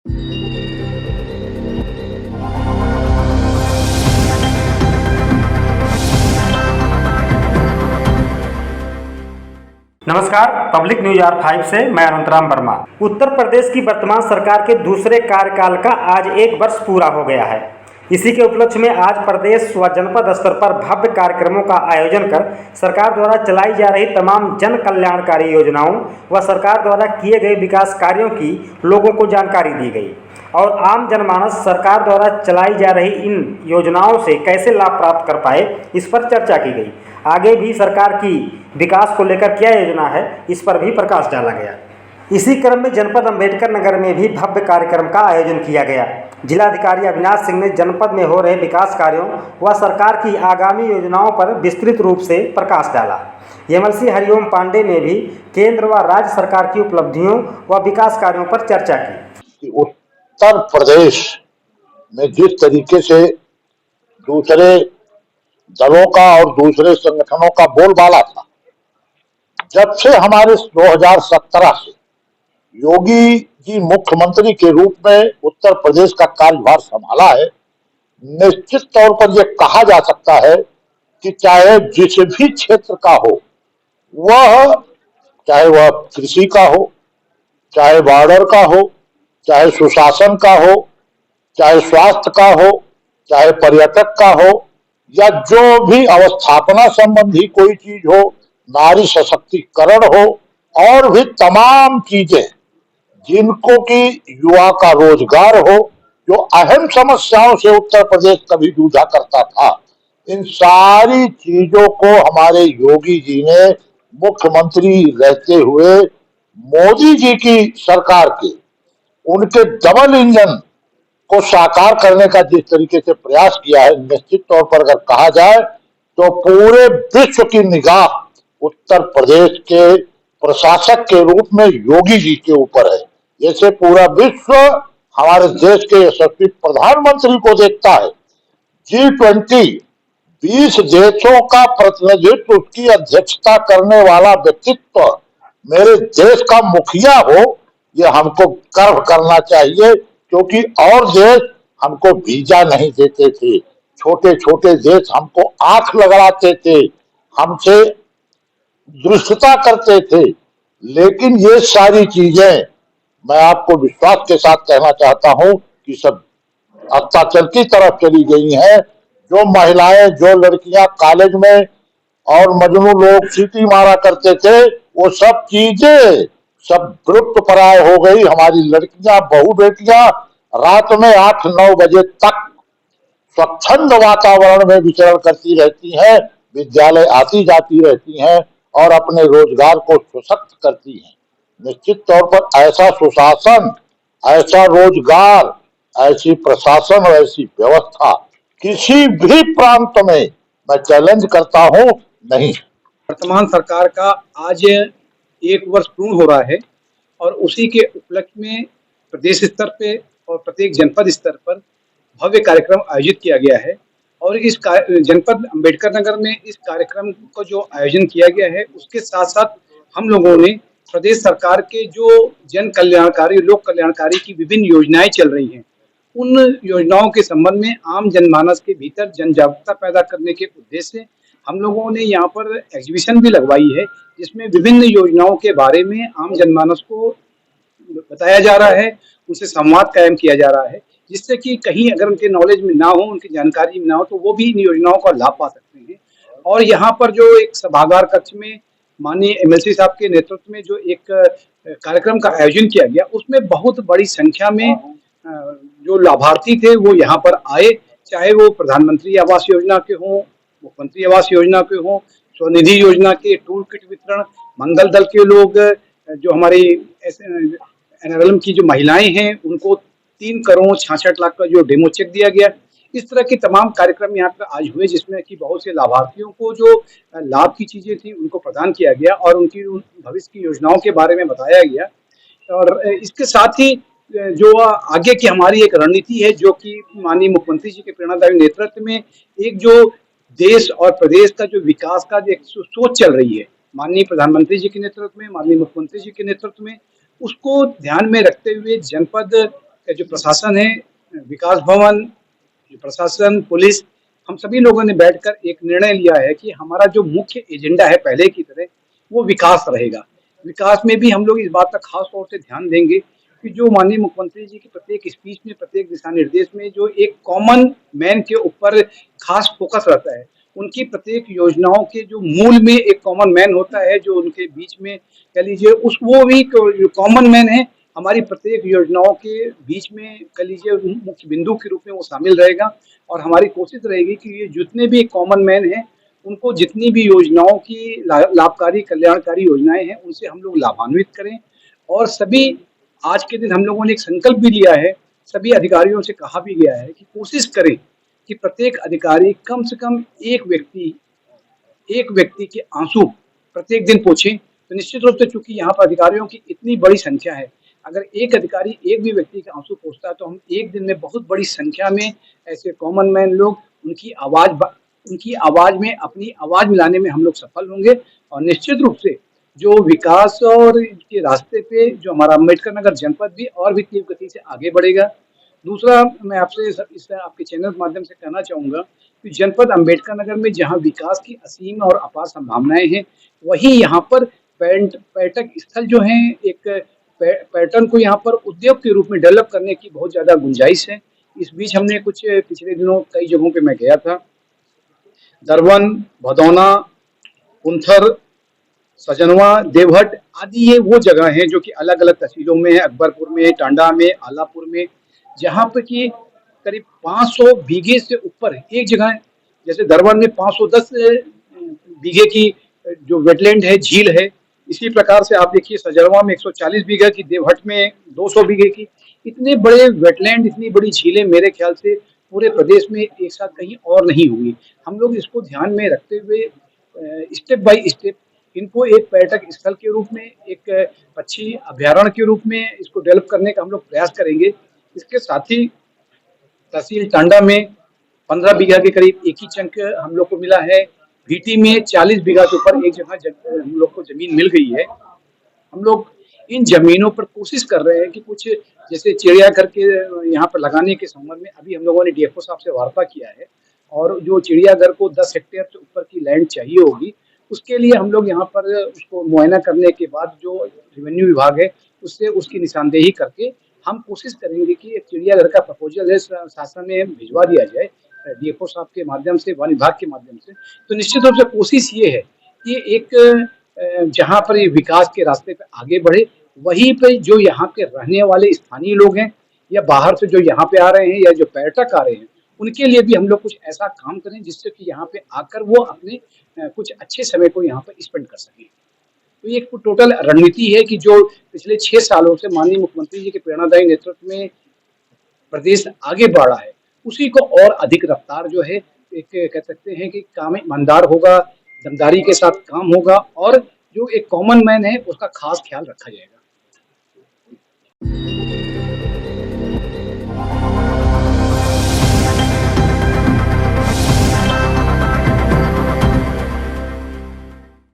नमस्कार, public news R5 से मैं अनंतराम वर्मा। उत्तर प्रदेश की वर्तमान सरकार के दूसरे कार्यकाल का आज 1 वर्ष पूरा हो गया है। इसी के उपलक्ष्य में आज प्रदेश व जनपद स्तर पर भव्य कार्यक्रमों का आयोजन कर सरकार द्वारा चलाई जा रही तमाम जन कल्याणकारी योजनाओं व सरकार द्वारा किए गए विकास कार्यों की लोगों को जानकारी दी गई और आम जनमानस सरकार द्वारा चलाई जा रही इन योजनाओं से कैसे लाभ प्राप्त कर पाए, इस पर चर्चा की गई। आगे भी सरकार की विकास को लेकर क्या योजना है, इस पर भी प्रकाश डाला गया। इसी क्रम में जनपद अंबेडकर नगर में भी भव्य कार्यक्रम का आयोजन किया गया। जिलाधिकारी अविनाश सिंह ने जनपद में हो रहे विकास कार्यों व सरकार की आगामी योजनाओं पर विस्तृत रूप से प्रकाश डाला। एमएलसी हरिओम पांडे ने भी केंद्र व राज्य सरकार की उपलब्धियों व विकास कार्यों पर चर्चा की। उत्तर प्रदेश में जिस तरीके से दूसरे दलों का और दूसरे संगठनों का बोलबाला था, जब से हमारे 2017 से योगी जी मुख्यमंत्री के रूप में उत्तर प्रदेश का कार्यभार संभाला है, निश्चित तौर पर यह कहा जा सकता है कि चाहे जिस भी क्षेत्र का हो, चाहे वह कृषि का हो, चाहे बॉर्डर का हो, चाहे सुशासन का हो, चाहे स्वास्थ्य का हो, चाहे पर्यटक का हो, या जो भी अवस्थापना संबंधी कोई चीज हो, नारी सशक्तिकरण हो, और भी तमाम चीजें जिनको कि युवा का रोजगार हो, जो अहम समस्याओं से उत्तर प्रदेश कभी जूझा करता था, इन सारी चीजों को हमारे योगी जी ने मुख्यमंत्री रहते हुए मोदी जी की सरकार के उनके डबल इंजन को साकार करने का जिस तरीके से प्रयास किया है, निश्चित तौर पर अगर कहा जाए तो पूरे विश्व की निगाह उत्तर प्रदेश के प्रशासक के रूप में योगी जी के ऊपर है। जैसे पूरा विश्व हमारे देश के यशस्वी प्रधानमंत्री को देखता है। G20 20 देशों का प्रतिनिधित्व, उसकी अध्यक्षता करने वाला व्यक्तित्व मेरे देश का मुखिया हो, ये हमको गर्व करना चाहिए, क्योंकि और देश हमको वीजा नहीं देते थे, छोटे छोटे देश हमको आंख लगाते थे, हमसे दुष्टता करते थे। लेकिन ये सारी चीजें मैं आपको विश्वास के साथ कहना चाहता हूं कि सब अत्याचार की तरफ चली गई हैं। जो महिलाएं, जो लड़कियां कॉलेज में और मजनू लोग सीटी मारा करते थे, वो सब चीजें सब विलुप्त प्राय हो गई। हमारी लड़कियां, बहू बेटियां रात में 8-9 बजे तक स्वच्छंद वातावरण में विचरण करती रहती हैं, विद्यालय आती जाती रहती हैं और अपने रोजगार को सशक्त करती हैं। निश्चित तौर पर ऐसा सुशासन, ऐसा रोजगार, ऐसी प्रशासन और ऐसी व्यवस्था किसी भी प्रांत में, मैं चैलेंज करता हूं, नहीं। वर्तमान सरकार का आज 1 वर्ष पूर्ण हो रहा है और उसी के उपलक्ष्य में प्रदेश स्तर पे और प्रत्येक जनपद स्तर पर भव्य कार्यक्रम आयोजित किया गया है। और इस जनपद अंबेडकर नगर में इस कार्यक्रम को जो आयोजन किया गया है, उसके साथ साथ हम लोगों ने प्रदेश सरकार के जो जन कल्याणकारी, लोक कल्याणकारी की विभिन्न योजनाएं चल रही हैं, उन योजनाओं के संबंध में आम जनमानस के भीतर जन जागरूकता पैदा करने के उद्देश्य से हम लोगों ने यहाँ पर एग्जीबिशन भी लगवाई है, जिसमें विभिन्न योजनाओं के बारे में आम जनमानस को बताया जा रहा है, उनसे संवाद कायम किया जा रहा है, जिससे कि कहीं अगर उनके नॉलेज में ना हो, उनकी जानकारी में ना हो, तो वो भी इन योजनाओं का लाभ पा सकते हैं। और यहाँ पर जो एक सभागार कक्ष में माननीय एमएलसी साहब के नेतृत्व में जो एक कार्यक्रम का आयोजन किया गया, उसमें बहुत बड़ी संख्या में जो लाभार्थी थे वो यहाँ पर आए, चाहे वो प्रधानमंत्री आवास योजना के हों, मुख्यमंत्री आवास योजना के हों, स्वनिधि योजना के टूल किट वितरण, मंगल दल के लोग, जो हमारी एनआरएलएम की जो महिलाएं हैं, उनको 3 करोड़ 66 लाख का जो डेमो चेक दिया गया। इस तरह के तमाम कार्यक्रम यहाँ पर आज हुए, जिसमें कि बहुत से लाभार्थियों को जो लाभ की चीजें थी उनको प्रदान किया गया और उनकी भविष्य की योजनाओं के बारे में बताया गया। और इसके साथ ही जो आगे की हमारी एक रणनीति है, जो कि माननीय मुख्यमंत्री जी के प्रेरणादायी नेतृत्व में एक जो देश और प्रदेश का जो विकास का एक सोच चल रही है, माननीय प्रधानमंत्री जी के नेतृत्व में, माननीय मुख्यमंत्री जी के नेतृत्व में, उसको ध्यान में रखते हुए जनपद का जो प्रशासन है, विकास भवन, जो प्रशासन, पुलिस, हम सभी लोगों ने बैठकर एक निर्णय लिया है कि हमारा जो मुख्य एजेंडा है पहले की तरह वो विकास रहेगा। विकास में भी हम लोग इस बात का खास तौर से ध्यान देंगे कि जो माननीय मुख्यमंत्री जी की प्रत्येक स्पीच में, प्रत्येक दिशा निर्देश में जो एक कॉमन मैन के ऊपर खास फोकस रहता है, उनकी प्रत्येक योजनाओं के जो मूल में एक कॉमन मैन होता है, जो उनके बीच में कह लीजिए उस वो भी जो कॉमन मैन है हमारी प्रत्येक योजनाओं के बीच में कह लीजिए मुख्य बिंदु के रूप में वो शामिल रहेगा। और हमारी कोशिश रहेगी कि ये जितने भी कॉमन मैन हैं उनको जितनी भी योजनाओं की लाभकारी कल्याणकारी योजनाएं हैं उनसे हम लोग लाभान्वित करें। और सभी आज के दिन हम लोगों ने एक संकल्प भी लिया है, सभी अधिकारियों से कहा भी गया है कि कोशिश करें कि प्रत्येक अधिकारी कम से कम एक व्यक्ति के आंसू प्रत्येक दिन पोंछें। तो निश्चित रूप से चूंकि यहाँ पर अधिकारियों की इतनी बड़ी संख्या है, अगर एक अधिकारी एक भी व्यक्ति के आंसू पोंछता है तो हम एक दिन में बहुत बड़ी संख्या में ऐसे कॉमन मैन लोग उनकी आवाज में अपनी आवाज मिलाने में हम लोग सफल होंगे। और निश्चित रूप से जो विकास और के रास्ते पे जो हमारा अम्बेडकर नगर जनपद भी और भी तीव्र गति से आगे बढ़ेगा। दूसरा, मैं आपसे इस आपके चैनल के माध्यम से कहना चाहूँगा कि जनपद अम्बेडकर नगर में जहाँ विकास की असीम और अपार संभावनाएं हैं, वहीं यहाँ पर पर्यटक स्थल जो हैं, एक पर्यटन को यहाँ पर उद्योग के रूप में डेवलप करने की बहुत ज़्यादा गुंजाइश है। इस बीच हमने कुछ पिछले दिनों कई जगहों पे मैं गया था, दरवन, भदौना, कुंथर, सजनवा, देवहट आदि ये वो जगह हैं जो कि अलग अलग तहसीलों में है, अकबरपुर में, टांडा में, आलापुर में, जहाँ पे कि करीब 500 बीघे से ऊपर एक जगह है। जैसे दरवन में 510 बीघे की जो वेटलैंड है, झील है। इसी प्रकार से आप देखिए सजनवा में 140 बीघा की, देवहट में 200 बीघे की। इतने बड़े वेटलैंड, इतनी बड़ी झीलें मेरे ख्याल से पूरे प्रदेश में एक साथ कहीं और नहीं होंगी। हम लोग इसको ध्यान में रखते हुए स्टेप बाय स्टेप इनको एक पर्यटक स्थल के रूप में, एक पक्षी अभ्यारण्य के रूप में इसको डेवलप करने का हम लोग प्रयास करेंगे। इसके साथ ही तहसील टांडा में 15 बीघा के करीब एक ही चंक हम लोग को मिला है। भीटी में 40 बीघा के ऊपर एक जगह हम लोग को जमीन मिल गई है। हम लोग इन जमीनों पर कोशिश कर रहे हैं कि कुछ जैसे चिड़ियाघर के यहाँ पर लगाने के संबंध में अभी हम लोगों ने डीएफओ साहब से वार्ता किया है। और जो चिड़ियाघर को 10 हेक्टेयर से ऊपर की लैंड चाहिए होगी, उसके लिए हम लोग यहाँ पर उसको मुआयना करने के बाद जो रेवेन्यू विभाग है उससे उसकी निशानदेही करके हम कोशिश करेंगे कि एक चिड़ियाघर का प्रपोजल है शासन में भिजवा दिया जाए डीएफओ साहब के माध्यम से, वन विभाग के माध्यम से। तो निश्चित रूप से कोशिश ये है कि एक जहाँ पर ये विकास के रास्ते पे आगे बढ़े, वहीं पे जो यहाँ के रहने वाले स्थानीय लोग हैं या बाहर से जो यहाँ पे आ रहे हैं या जो पर्यटक आ रहे हैं, उनके लिए भी हम लोग कुछ ऐसा काम करें जिससे कि यहाँ पे आकर वो अपने कुछ अच्छे समय को यहाँ पर स्पेंड कर सकें। तो ये एक टोटल रणनीति है कि जो पिछले 6 सालों से माननीय मुख्यमंत्री जी के प्रेरणादायी नेतृत्व में प्रदेश आगे बढ़ रहा है, उसी को और अधिक रफ्तार जो है, एक कह सकते हैं कि काम ईमानदार होगा, दमदारी के साथ काम होगा और जो एक कॉमन मैन है उसका खास ख्याल रखा जाएगा।